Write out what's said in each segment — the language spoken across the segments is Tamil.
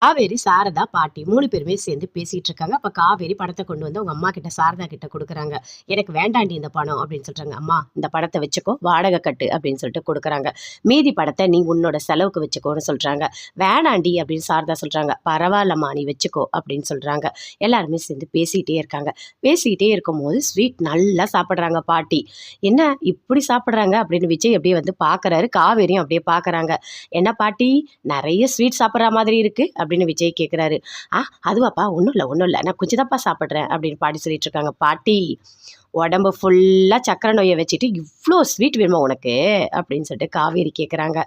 காவேரி, சாரதா, பாட்டி 3 பேருமே சேர்ந்து பேசிட்டு இருக்காங்க. அப்ப காவேரி பணத்த கொண்டு வந்து அவங்க அம்மா கிட்ட சாரதா கிட்ட குடுக்குறாங்க. "எனக்கு வேண்டாண்டி இந்த பணம்" அப்படின்னு சொல்றாங்க. "அம்மா இந்த பணத்த வச்சுக்கோ, வாடகை கட்டு" அப்படின்னு சொல்லிட்டு குடுக்குறாங்க. "மீதி பணத்த நீ உன்னோட செலவுக்கு வச்சுக்கோன்னு" சொல்றாங்க. "வேணாண்டி" அப்படின்னு சாரதா சொல்றாங்க. "பரவால்லம்மா நீ வச்சுக்கோ" அப்படின்னு சொல்றாங்க. எல்லாருமே சேர்ந்து பேசிட்டே இருக்காங்க. பேசிட்டே இருக்கும்போது ஸ்வீட் நல்லா சாப்பிடுறாங்க பாட்டி. "என்ன இப்படி சாப்பிடுறாங்க?" அப்படின்னு விஜய் அப்படியே வந்து பார்க்குறாரு. காவேரியும் அப்படியே பார்க்குறாங்க. "என்ன பாட்டி நெறைய ஸ்வீட் சாப்பிடுற மாதிரி இருக்கு" அப்படின்னு விஜய் கேட்குறாரு. அதுவாப்பா ஒன்றும் இல்லை நான் கொஞ்சம் தான்ப்பா சாப்பிட்றேன்" அப்படின்னு பாட்டி சொல்லிட்டு இருக்காங்க. "பாட்டி உடம்பு ஃபுல்லா சக்கரை நோயை வச்சுட்டு இவ்வளோ ஸ்வீட் வேணுமா உனக்கு?" அப்படின்னு சொல்லிட்டு காவேரி கேட்குறாங்க.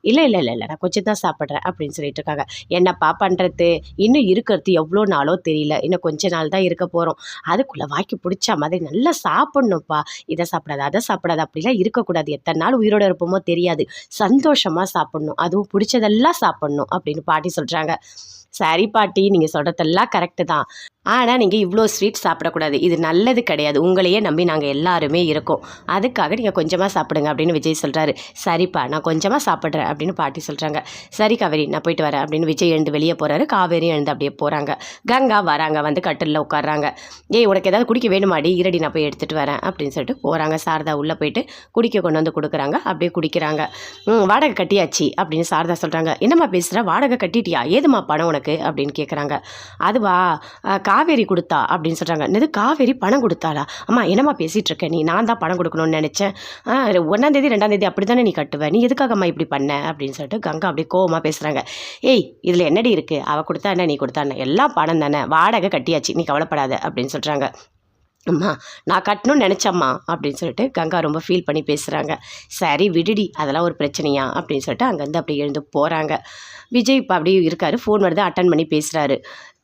இல்லை நான் கொஞ்சம் தான் சாப்பிட்றேன்" அப்படின்னு சொல்லிட்டு இருக்காங்க. "என்னப்பா பண்ணுறது, இன்னும் இருக்கிறது எவ்வளோ நாளோ தெரியல, இன்னும் கொஞ்ச நாள் தான் இருக்க போகிறோம், அதுக்குள்ளே வாய்க்கு பிடிச்ச மாதிரி நல்லா சாப்பிட்ணும்ப்பா, இதை சாப்பிடாத அதை சாப்பிடாத அப்படிலாம் இருக்கக்கூடாது, எத்தனை நாள் உயிரோடு இருப்போமோ தெரியாது, சந்தோஷமாக சாப்பிட்ணும், அதுவும் பிடிச்சதெல்லாம் சாப்பிட்ணும்" அப்படின்னு பாட்டி சொல்கிறாங்க. "சரி பாட்டி, நீங்கள் சொல்கிறதெல்லாம் கரெக்டு தான், ஆனால் நீங்கள் இவ்வளோ ஸ்வீட் சாப்பிடக்கூடாது, இது நல்லது கிடையாது, உங்களையே நம்பி நாங்கள் எல்லாருமே இருக்கோம், அதுக்காக நீங்கள் கொஞ்சமாக சாப்பிடுங்க" அப்படின்னு விஜய் சொல்கிறாரு. "சரிப்பா நான் கொஞ்சமாக சாப்பிட்றேன்" அப்படின்னு பாட்டி சொல்கிறாங்க. "சரி காவேரி நான் போயிட்டு வரேன்" அப்படின்னு விஜய் எழுந்து வெளியே போகிறாரு. காவேரியும் எழுந்து அப்படியே போகிறாங்க. கங்கா வராங்க, வந்து கட்டிலில் உட்காடுறாங்க. "ஏய் உனக்கு ஏதாவது குடிக்க வேணுமாடி, இருடி நான் போய் எடுத்துகிட்டு வரேன்" அப்படின்னு சொல்லிட்டு போகிறாங்க. சாரதா உள்ளே போயிட்டு குடிக்க கொண்டு வந்து கொடுக்குறாங்க. அப்படியே குடிக்கிறாங்க. "வாடகை கட்டியாச்சு" அப்படின்னு சாரதா சொல்கிறாங்க. "என்னம்மா பேசுகிற, வாடகை கட்டிட்டியா, ஏதுமா பணம் உனக்கு" அப்படின்னு கேட்குறாங்க. "அதுவா காவேரி கொடுத்தா" அப்படின்னு சொல்கிறாங்க. "என்னது காவேரி பணம் கொடுத்தாளா? அம்மா என்னம்மா பேசிகிட்டு இருக்க நீ, நான் தான் பணம் கொடுக்கணும்னு நினச்சேன், 1ஆம் தேதி 2ஆம் தேதி அப்படி தானே நீ கட்டுவ, நீ எதுக்காகம்மா இப்படி பண்ண" அப்படின்னு சொல்லிட்டு கங்கா அப்படியே கோவமாக பேசுகிறாங்க. "ஏய் இதில் என்னடி இருக்குது, அவள் கொடுத்தா என்ன நீ கொடுத்தா என்ன, எல்லாம் பணம் தானே, வாடகை கட்டியாச்சு, நீ கவலைப்படாத" அப்படின்னு சொல்கிறாங்க. "அம்மா நான் கட்டணும்னு நினச்சம்மா" அப்படின்னு சொல்லிட்டு கங்கா ரொம்ப ஃபீல் பண்ணி பேசுகிறாங்க. "சரி விடுடி, அதெல்லாம் ஒரு பிரச்சனையா" அப்படின்னு சொல்லிட்டு அங்கேருந்து அப்படி எழுந்து போகிறாங்க. விஜய் இப்போ அப்படியே இருக்காரு. ஃபோன் வருது, அட்டன் பண்ணி பேசுகிறாரு.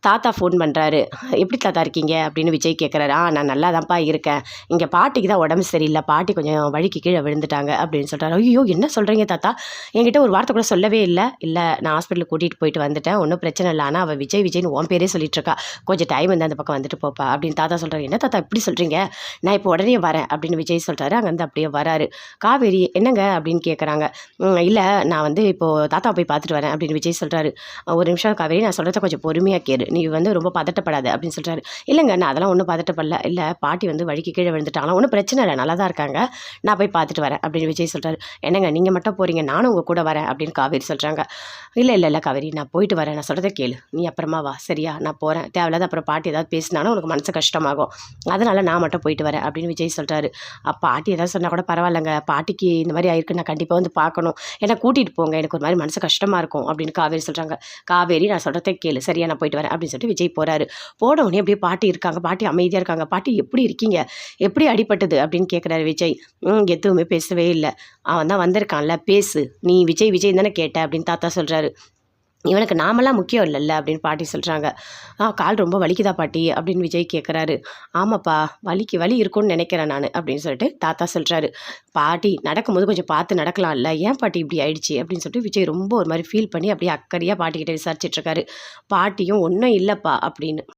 தாத்தா ஃபோன் பண்ணுறாரு. "எப்படி தாத்தா இருக்கீங்க?" அப்படின்னு விஜய் கேட்குறாரு. நான் நல்லா தான்ப்பா இருக்கேன், இங்கே பாட்டிக்கு தான் உடம்பு சரியில்லை, பாட்டி கொஞ்சம் வழிக்கு கீழே விழுந்துட்டாங்க" அப்படின்னு சொல்கிறாரு. "ஐயோ என்ன சொல்கிறீங்க தாத்தா, என்கிட்ட ஒரு வார்த்தை கூட சொல்லவே இல்லை." "இல்லை நான் ஹாஸ்பிட்டலுக்கு கூட்டிகிட்டு போயிட்டு வந்துட்டேன், ஒன்றும் பிரச்சனை இல்லை, ஆனால் அவள் விஜய்னு உன் பேரே சொல்லிட்டு இருக்கா, கொஞ்சம் டைம் வந்து அந்த பக்கம் வந்துட்டு போப்பா" அப்படின்னு தாத்தா சொல்கிறாரு. "என்ன தாத்தா இப்படி சொல்கிறீங்க, நான் இப்போ உடனே வரேன்" அப்படின்னு விஜய் சொல்கிறாரு. அங்கேருந்து அப்படியே வராரு. காவேரி என்னங்க அப்படின்னு கேட்குறாங்க. "இல்லை நான் வந்து இப்போது தாத்தாவை போய் பார்த்துட்டு வரேன்" அப்படின்னு விஜய் சொல்கிறாரு. "ஒரு நிமிஷம் காவேரி, நான் சொல்கிறத கொஞ்சம் பொறுமையாக கேளு, நீ வந்து ரொம்ப பதட்டப்படாத" அப்படின்னு சொல்கிறாரு. "இல்லைங்க நான் அதெல்லாம் ஒன்றும் பதட்டப்படல, இல்லை பாட்டி வந்து வழிக்கு கீழே விழுந்துட்டாங்களாம், ஒன்றும் பிரச்சனை இல்லை, நல்லா தான் இருக்காங்க, நான் போய் பார்த்துட்டு வரேன்" அப்படின்னு விஜய் சொல்கிறாரு. "என்னங்க நீங்கள் மட்டும் போகிறீங்க, நானும் உங்கள் கூட வரேன்" அப்படின்னு காவேரி சொல்கிறாங்க. இல்லை காவேரி நான் போயிட்டு வரேன், நான் சொல்கிறத கேளு, நீ அப்புறமா வா சரியா, நான் போகிறேன், தேவையில்லாத அப்புறம் பாட்டி ஏதாவது பேசினாலும் உனக்கு மனசு கஷ்டமாகும், அதனால் நான் மட்டும் போயிட்டு வரேன்" அப்படின்னு விஜய் சொல்கிறாரு. பாட்டி ஏதாவது சொன்னால் கூட பரவாயில்லைங்க, பாட்டிக்கு இந்த மாதிரி ஆயிருக்கு, நான் கண்டிப்பாக வந்து பார்க்கணும், என்னை கூட்டிகிட்டு போங்க, எனக்கு ஒரு மாதிரி மனசு கஷ்டமாக இருக்கும் அப்படின்னு காவேரி சொல்கிறாங்க. "காவேரி நான் சொல்கிறத கேளு சரியா, நான் போயிட்டு வரேன்" அப்படின்னு சொல்லிட்டு விஜய் போகிறாரு. போன உடனே அப்படியே பாட்டி இருக்காங்க. பாட்டி அமைதியாக இருக்காங்க. "பாட்டி எப்படி இருக்கீங்க, எப்படி அடிபட்டது" அப்படின்னு கேட்குறாரு விஜய். எதுவுமே பேசவே இல்லை. "அவன் தான் வந்திருக்கான்ல, பேசு, நீ விஜய் தானே கேட்ட" அப்படின்னு தாத்தா சொல்கிறாரு. "இவனுக்கு நாமெல்லாம் முக்கியம் இல்லைல்ல" அப்படின்னு பாட்டி சொல்கிறாங்க. "கால் ரொம்ப வலிக்குதா பாட்டி" அப்படின்னு விஜய் கேட்குறாரு. "ஆமாப்பா வலி இருக்கும்னு நினைக்கிறேன் நான்" அப்படின்னு சொல்லிட்டு தாத்தா சொல்கிறாரு. "பாட்டி நடக்கும்போது கொஞ்சம் பார்த்து நடக்கலாம்ல, ஏன் பாட்டி இப்படி ஆயிடுச்சு" அப்படின்னு சொல்லிட்டு விஜய் ரொம்ப ஒரு மாதிரி ஃபீல் பண்ணி அப்படியே அக்கறையாக பாட்டிக்கிட்ட விசாரிச்சுட்டு இருக்காரு. பாட்டியும் "ஒன்றும் இல்லைப்பா" அப்படின்னு